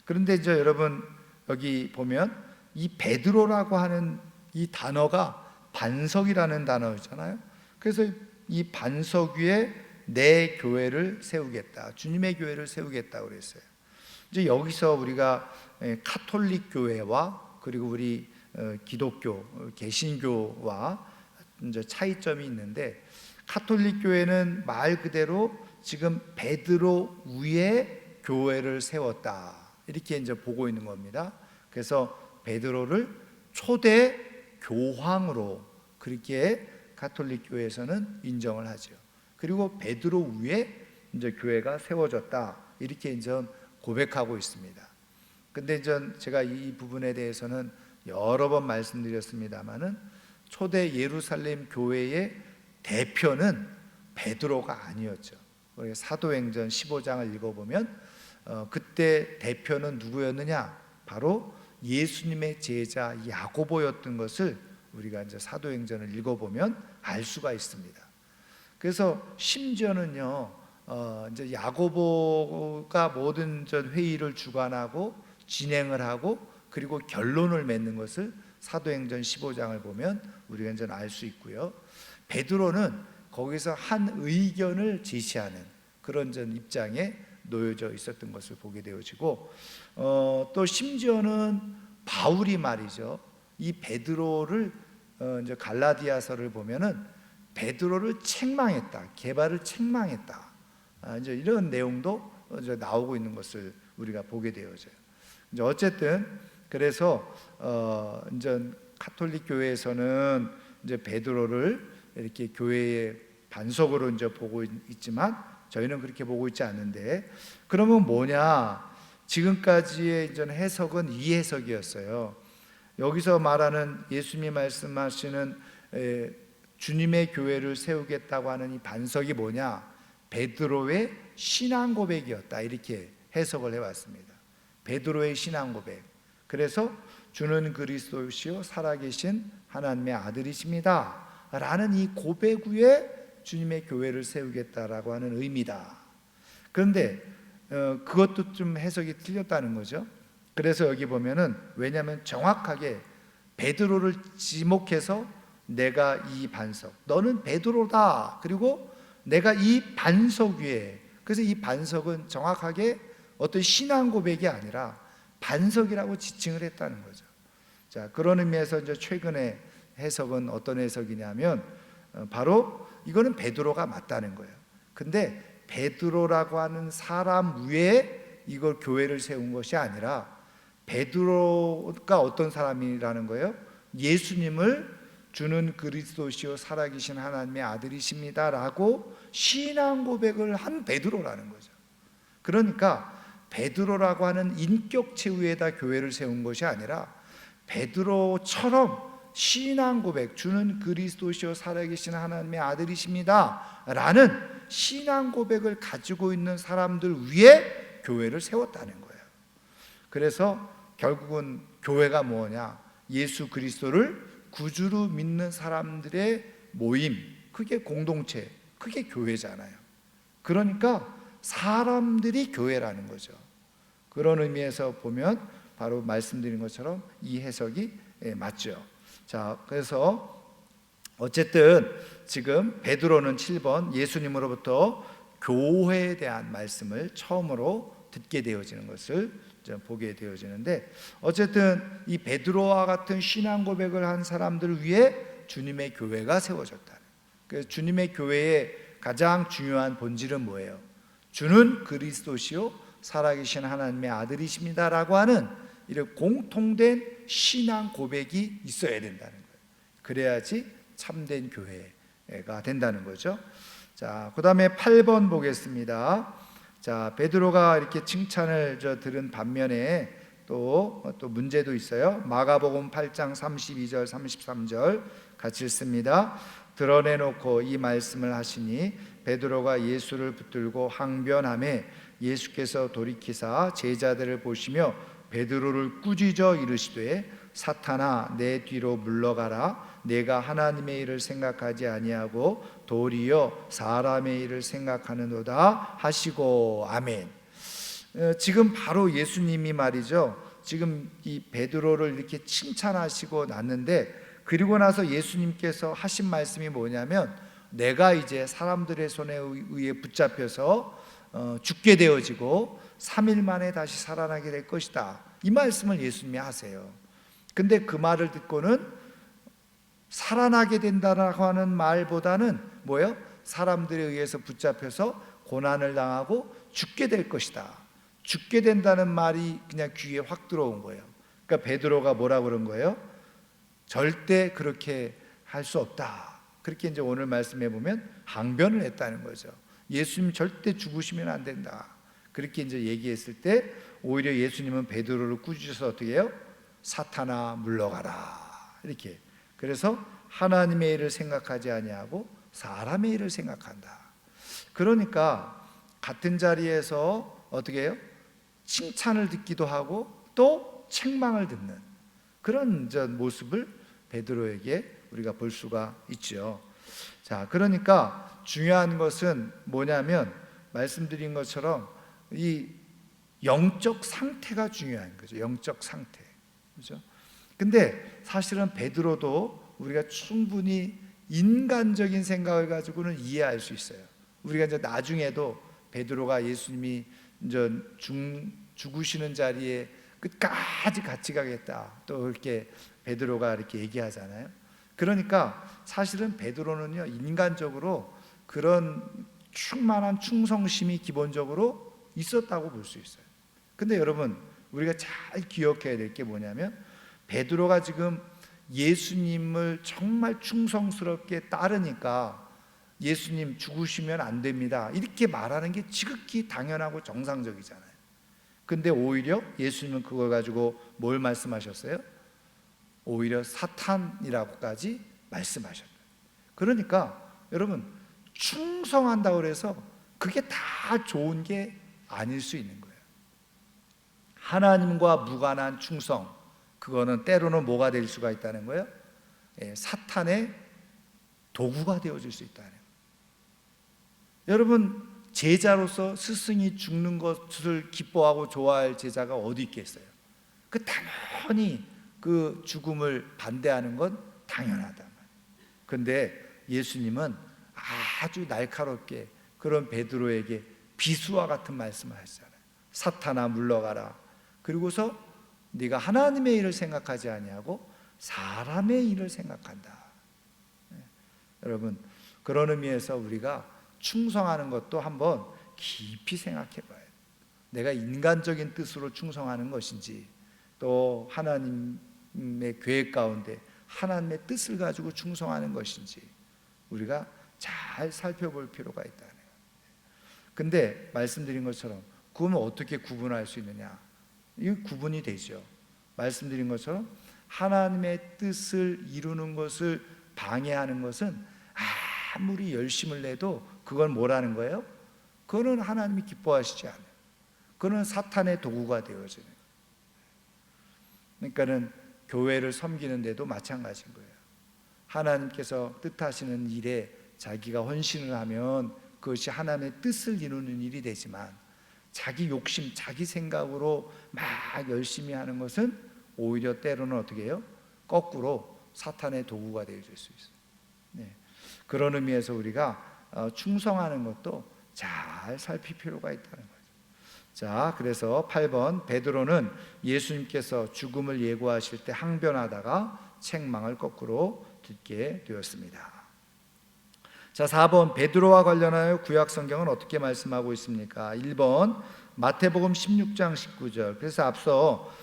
그런데 이제 여러분 여기 보면 이 베드로라고 하는 이 단어가 반석이라는 단어잖아요. 그래서 이 반석 위에 내 교회를 세우겠다, 주님의 교회를 세우겠다 그랬어요. 이제 여기서 우리가 카톨릭 교회와 그리고 우리 기독교, 개신교와 이제 차이점이 있는데, 카톨릭 교회는 말 그대로 지금 베드로 위에 교회를 세웠다 이렇게 이제 보고 있는 겁니다. 그래서 베드로를 초대 교황으로 그렇게 가톨릭 교회에서는 인정을 하죠. 그리고 베드로 위에 이제 교회가 세워졌다, 이렇게 이제 고백하고 있습니다. 근데 이제 제가 이 부분에 대해서는 여러 번 말씀드렸습니다만은 초대 예루살렘 교회의 대표는 베드로가 아니었죠. 우리 사도행전 15장을 읽어보면 그때 대표는 누구였느냐? 바로 예수님의 제자 야고보였던 것을 우리가 이제 사도행전을 읽어보면 알 수가 있습니다. 그래서 심지어는요, 이제 야고보가 모든 전 회의를 주관하고 진행을 하고 그리고 결론을 맺는 것을 사도행전 15장을 보면 우리가 이제 알 수 있고요. 베드로는 거기서 한 의견을 제시하는 그런 전 입장에 놓여져 있었던 것을 보게 되어지고, 또 심지어는 바울이 말이죠, 이 베드로를 이제 갈라디아서를 보면은 베드로를 책망했다, 게바를 책망했다, 이제 이런 내용도 이제 나오고 있는 것을 우리가 보게 되어져요. 이제 어쨌든 그래서 이제 가톨릭 교회에서는 이제 베드로를 이렇게 교회의 반석으로 이제 보고 있지만 저희는 그렇게 보고 있지 않는데, 그러면 뭐냐? 지금까지의 이제 해석은 이 해석이었어요. 여기서 말하는 예수님이 말씀하시는 주님의 교회를 세우겠다고 하는 이 반석이 뭐냐? 베드로의 신앙 고백이었다, 이렇게 해석을 해왔습니다. 베드로의 신앙 고백. 그래서 주는 그리스도시요 살아계신 하나님의 아들이십니다 라는 이 고백 위에 주님의 교회를 세우겠다라고 하는 의미다. 그런데 그것도 좀 해석이 틀렸다는 거죠. 그래서 여기 보면은, 왜냐하면 정확하게 베드로를 지목해서 내가 이 반석, 너는 베드로다, 그리고 내가 이 반석 위에, 그래서 이 반석은 정확하게 어떤 신앙 고백이 아니라 반석이라고 지칭을 했다는 거죠. 자, 그런 의미에서 이제 최근에 해석은 어떤 해석이냐면 바로 이거는 베드로가 맞다는 거예요. 근데 베드로라고 하는 사람 위에 이걸 교회를 세운 것이 아니라 베드로가 어떤 사람이라는 거예요? 예수님을 주는 그리스도시요 살아계신 하나님의 아들이십니다 라고 신앙 고백을 한 베드로라는 거죠. 그러니까 베드로라고 하는 인격체 위에다 교회를 세운 것이 아니라 베드로처럼 신앙 고백, 주는 그리스도시요 살아계신 하나님의 아들이십니다 라는 신앙 고백을 가지고 있는 사람들 위에 교회를 세웠다는 거예요. 그래서 결국은 교회가 뭐냐? 예수 그리스도를 구주로 믿는 사람들의 모임, 그게 공동체, 그게 교회잖아요. 그러니까 사람들이 교회라는 거죠. 그런 의미에서 보면 바로 말씀드린 것처럼 이 해석이 맞죠. 자, 그래서 어쨌든 지금 베드로는 7번 예수님으로부터 교회에 대한 말씀을 처음으로 듣게 되어지는 것을 보게 되어지는데, 어쨌든 이 베드로와 같은 신앙 고백을 한 사람들 위해 주님의 교회가 세워졌다. 그래서 주님의 교회의 가장 중요한 본질은 뭐예요? 주는 그리스도시요 살아계신 하나님의 아들이십니다라고 하는 이런 공통된 신앙 고백이 있어야 된다는 거예요. 그래야지 참된 교회가 된다는 거죠. 자, 그 다음에 8번 보겠습니다. 자, 베드로가 이렇게 칭찬을 들은 반면에 또 문제도 있어요. 마가복음 8장 32절 33절 같이 읽습니다. 드러내놓고 이 말씀을 하시니 베드로가 예수를 붙들고 항변하매 예수께서 돌이키사 제자들을 보시며 베드로를 꾸짖어 이르시되 사탄아 내 뒤로 물러가라. 내가 하나님의 일을 생각하지 아니하고 도리어 사람의 일을 생각하는도다 하시고. 아멘. 지금 바로 예수님이 말이죠, 지금 이 베드로를 이렇게 칭찬하시고 났는데, 그리고 나서 예수님께서 하신 말씀이 뭐냐면, 내가 이제 사람들의 손에 의해 붙잡혀서 죽게 되어지고 3일 만에 다시 살아나게 될 것이다, 이 말씀을 예수님이 하세요. 근데 그 말을 듣고는 살아나게 된다라고 하는 말보다는 뭐예요? 사람들에 의해서 붙잡혀서 고난을 당하고 죽게 될 것이다, 죽게 된다는 말이 그냥 귀에 확 들어온 거예요. 그러니까 베드로가 뭐라 그런 거예요? 절대 그렇게 할 수 없다. 그렇게 이제 오늘 말씀해 보면 항변을 했다는 거죠. 예수님 절대 죽으시면 안 된다. 그렇게 이제 얘기했을 때 오히려 예수님은 베드로를 꾸짖어서 어떻게 해요? 사탄아 물러가라. 이렇게. 그래서 하나님의 일을 생각하지 아니하고 사람의 일을 생각한다. 그러니까 같은 자리에서 어떻게 해요? 칭찬을 듣기도 하고 또 책망을 듣는 그런 모습을 베드로에게 우리가 볼 수가 있죠. 자, 그러니까 중요한 것은 뭐냐면 말씀드린 것처럼 이 영적 상태가 중요한 거죠. 영적 상태. 그렇죠? 근데 사실은 베드로도 우리가 충분히 인간적인 생각을 가지고는 이해할 수 있어요. 우리가 이제 나중에도 베드로가 예수님이 이제 죽으시는 자리에 끝까지 같이 가겠다. 또 이렇게 베드로가 이렇게 얘기하잖아요. 그러니까 사실은 베드로는요, 인간적으로 그런 충만한 충성심이 기본적으로 있었다고 볼 수 있어요. 근데 여러분, 우리가 잘 기억해야 될 게 뭐냐면 베드로가 지금 예수님을 정말 충성스럽게 따르니까 예수님 죽으시면 안 됩니다. 이렇게 말하는 게 지극히 당연하고 정상적이잖아요. 근데 오히려 예수님은 그걸 가지고 뭘 말씀하셨어요? 오히려 사탄이라고까지 말씀하셨어요. 그러니까 여러분, 충성한다고 해서 그게 다 좋은 게 아닐 수 있는 거예요. 하나님과 무관한 충성, 그거는 때로는 뭐가 될 수가 있다는 거예요? 사탄의 도구가 되어질 수 있다는 거예요. 여러분, 제자로서 스승이 죽는 것을 기뻐하고 좋아할 제자가 어디 있겠어요? 그 당연히 그 죽음을 반대하는 건 당연하다. 그런데 예수님은 아주 날카롭게 그런 베드로에게 비수와 같은 말씀을 하시잖아요. 사탄아 물러가라. 그리고서 네가 하나님의 일을 생각하지 아니하고 사람의 일을 생각한다. 여러분, 그런 의미에서 우리가 충성하는 것도 한번 깊이 생각해 봐요. 내가 인간적인 뜻으로 충성하는 것인지 또 하나님의 계획 가운데 하나님의 뜻을 가지고 충성하는 것인지 우리가 잘 살펴볼 필요가 있다는 거예요. 근데 말씀드린 것처럼 그러면 어떻게 구분할 수 있느냐? 이 구분이 되죠. 말씀드린 것처럼 하나님의 뜻을 이루는 것을 방해하는 것은 아무리 열심을 내도 그건 뭐라는 거예요? 그거는 하나님이 기뻐하시지 않아요. 그거는 사탄의 도구가 되어지는 거예요. 그러니까는 교회를 섬기는데도 마찬가지인 거예요. 하나님께서 뜻하시는 일에 자기가 헌신을 하면 그것이 하나님의 뜻을 이루는 일이 되지만 자기 욕심, 자기 생각으로 막 열심히 하는 것은 오히려 때로는 어떻게 해요? 거꾸로 사탄의 도구가 되어질 수 있어요. 네. 그런 의미에서 우리가 충성하는 것도 잘 살필 필요가 있다는 거죠. 자, 그래서 8번 베드로는 예수님께서 죽음을 예고하실 때 항변하다가 책망을 거꾸로 듣게 되었습니다. 자, 4번 베드로와 관련하여 구약 성경은 어떻게 말씀하고 있습니까? 1번 마태복음 16장 19절. 그래서 앞서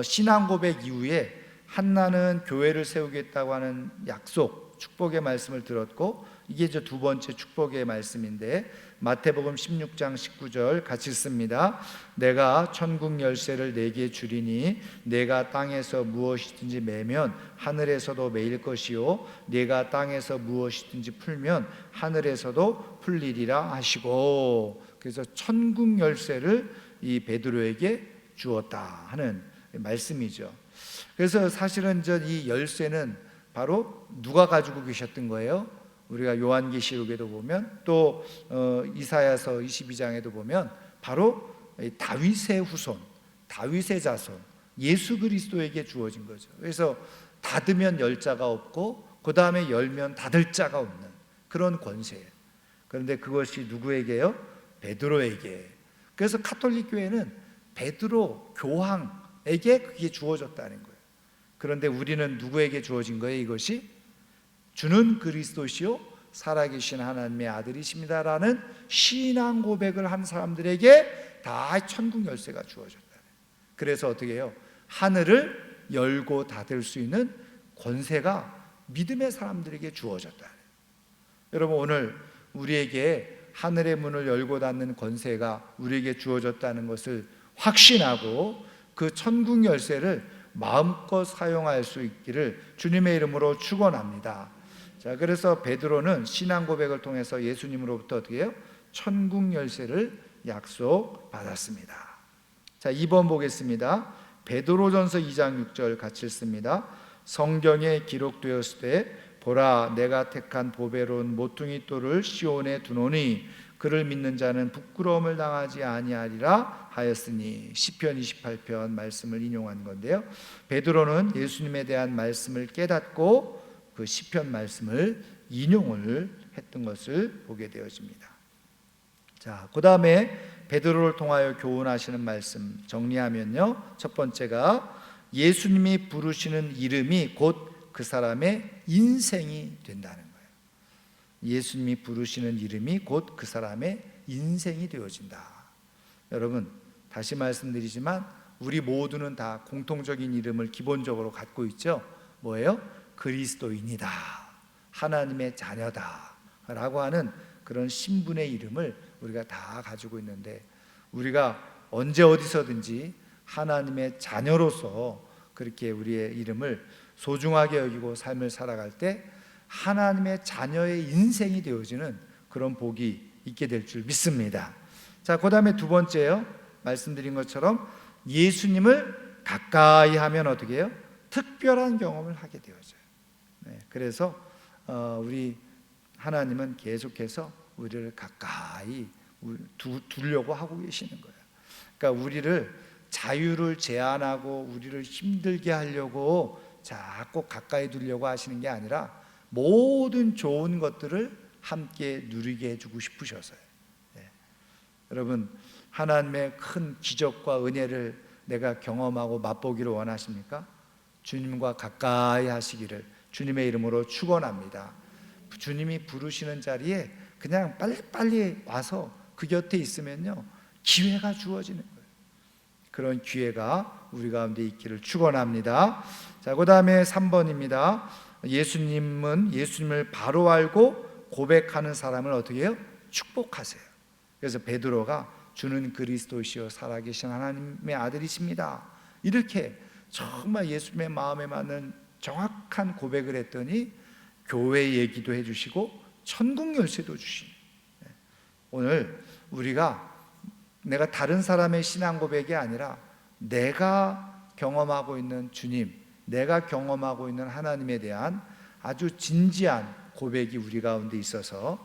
신앙 고백 이후에 한나는 교회를 세우겠다고 하는 약속, 축복의 말씀을 들었고 이게 이제 두 번째 축복의 말씀인데 마태복음 16장 19절 같이 씁니다. 내가 천국 열쇠를 네게 주리니 내가 땅에서 무엇이든지 매면 하늘에서도 매일 것이요 내가 땅에서 무엇이든지 풀면 하늘에서도 풀리리라 하시고, 그래서 천국 열쇠를 이 베드로에게 주었다 하는 말씀이죠. 그래서 사실은 이 열쇠는 바로 누가 가지고 계셨던 거예요? 우리가 요한계시록에도 보면 또 이사야서 22장에도 보면 바로 다윗의 후손, 다윗의 자손 예수 그리스도에게 주어진 거죠. 그래서 닫으면 열 자가 없고 그 다음에 열면 닫을 자가 없는 그런 권세예요. 그런데 그것이 누구에게요? 베드로에게. 그래서 가톨릭 교회는 베드로 교황에게 그게 주어졌다는 거예요. 그런데 우리는 누구에게 주어진 거예요? 이것이 주는 그리스도시요 살아계신 하나님의 아들이십니다라는 신앙 고백을 한 사람들에게 다 천국 열쇠가 주어졌다. 그래서 어떻게 해요? 하늘을 열고 닫을 수 있는 권세가 믿음의 사람들에게 주어졌다. 여러분, 오늘 우리에게 하늘의 문을 열고 닫는 권세가 우리에게 주어졌다는 것을 확신하고 그 천국 열쇠를 마음껏 사용할 수 있기를 주님의 이름으로 축원합니다. 자, 그래서 베드로는 신앙 고백을 통해서 예수님으로부터 어떻게 해요? 천국 열쇠를 약속받았습니다. 자, 2번 보겠습니다. 베드로전서 2장 6절 같이 읽습니다. 성경에 기록되었을 때 보라, 내가 택한 보배로운 모퉁이 돌을 시온에 두노니 그를 믿는 자는 부끄러움을 당하지 아니하리라 하였으니. 시편 28편 말씀을 인용한 건데요, 베드로는 예수님에 대한 말씀을 깨닫고 그 시편 말씀을 인용을 했던 것을 보게 되어집니다. 자, 그 다음에 베드로를 통하여 교훈하시는 말씀 정리하면요, 첫 번째가 예수님이 부르시는 이름이 곧 그 사람의 인생이 된다는 거예요. 예수님이 부르시는 이름이 곧 그 사람의 인생이 되어진다. 여러분, 다시 말씀드리지만 우리 모두는 다 공통적인 이름을 기본적으로 갖고 있죠. 뭐예요? 그리스도인이다, 하나님의 자녀다 라고 하는 그런 신분의 이름을 우리가 다 가지고 있는데, 우리가 언제 어디서든지 하나님의 자녀로서 그렇게 우리의 이름을 소중하게 여기고 삶을 살아갈 때 하나님의 자녀의 인생이 되어지는 그런 복이 있게 될 줄 믿습니다. 자, 그 다음에 두 번째요, 말씀드린 것처럼 예수님을 가까이 하면 어떻게 해요? 특별한 경험을 하게 되어져요. 네, 그래서 우리 하나님은 계속해서 우리를 가까이 두려고 하고 계시는 거예요. 그러니까 우리를 자유를 제한하고 우리를 힘들게 하려고 자꾸 가까이 두려고 하시는 게 아니라 모든 좋은 것들을 함께 누리게 해주고 싶으셔서요. 네. 여러분, 하나님의 큰 기적과 은혜를 내가 경험하고 맛보기를 원하십니까? 주님과 가까이 하시기를 주님의 이름으로 축원합니다. 주님이 부르시는 자리에 그냥 빨리빨리 와서 그 곁에 있으면요, 기회가 주어지는 거예요. 그런 기회가 우리 가운데 있기를 축원합니다. 자, 그 다음에 3번입니다. 예수님을 바로 알고 고백하는 사람을 어떻게 해요? 축복하세요. 그래서 베드로가 주는 그리스도시요 살아계신 하나님의 아들이십니다, 이렇게 정말 예수님의 마음에 맞는 정확한 고백을 했더니 교회 얘기도 해주시고 천국 열쇠도 주시네. 오늘 우리가 내가 다른 사람의 신앙 고백이 아니라 내가 경험하고 있는 주님, 내가 경험하고 있는 하나님에 대한 아주 진지한 고백이 우리 가운데 있어서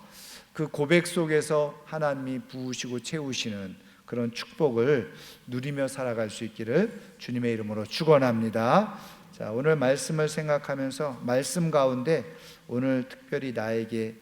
그 고백 속에서 하나님이 부으시고 채우시는 그런 축복을 누리며 살아갈 수 있기를 주님의 이름으로 축원합니다. 자, 오늘 말씀을 생각하면서 말씀 가운데 오늘 특별히 나에게